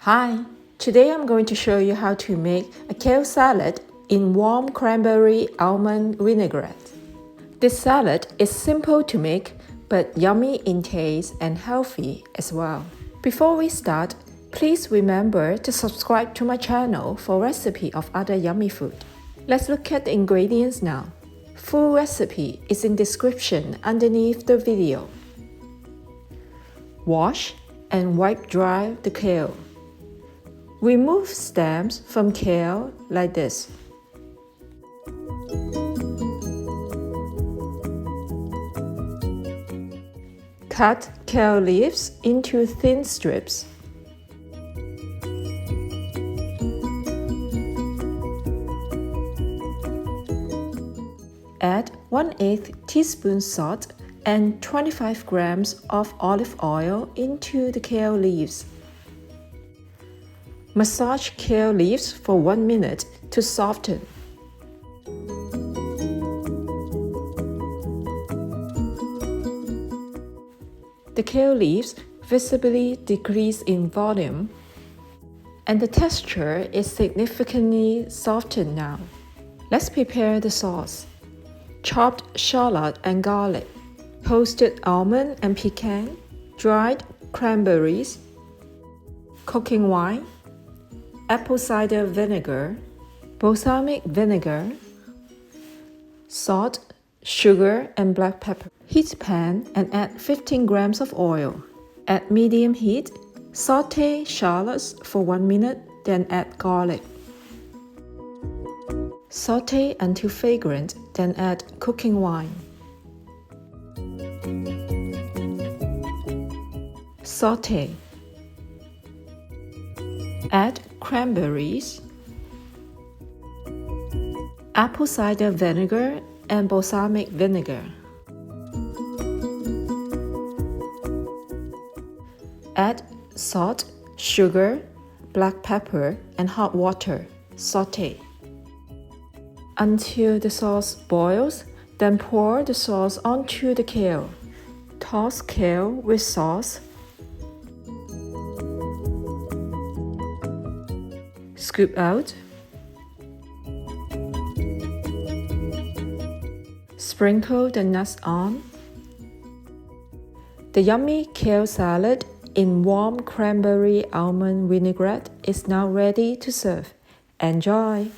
Hi, today I'm going to show you how to make a kale salad in warm cranberry almond vinaigrette. This salad is simple to make but yummy in taste and healthy as well. Before we start, please remember to subscribe to my channel for recipe of other yummy food. Let's look at the ingredients now. Full recipe is in description underneath the video. Wash and wipe dry the kale. Remove stems from kale like this. Cut kale leaves into thin strips. Add 1/8 teaspoon salt and 25 grams of olive oil into the kale leaves. Massage kale leaves for 1 minute to soften. The kale leaves visibly decrease in volume, and the texture is significantly softened now. Let's prepare the sauce. Chopped shallot and garlic, toasted almond and pecan, dried cranberries, cooking wine, apple cider vinegar, balsamic vinegar, salt, sugar, and black pepper. Heat pan and add 15 grams of oil. At medium heat, sauté shallots for 1 minute, then add garlic. Sauté until fragrant, then add cooking wine. Sauté. Add cranberries, apple cider vinegar, and balsamic vinegar. Add salt, sugar, black pepper, and hot water. Sauté until the sauce boils, then pour the sauce onto the kale. Toss kale with sauce. Scoop out. Sprinkle the nuts on. The yummy kale salad in warm cranberry almond vinaigrette is now ready to serve. Enjoy!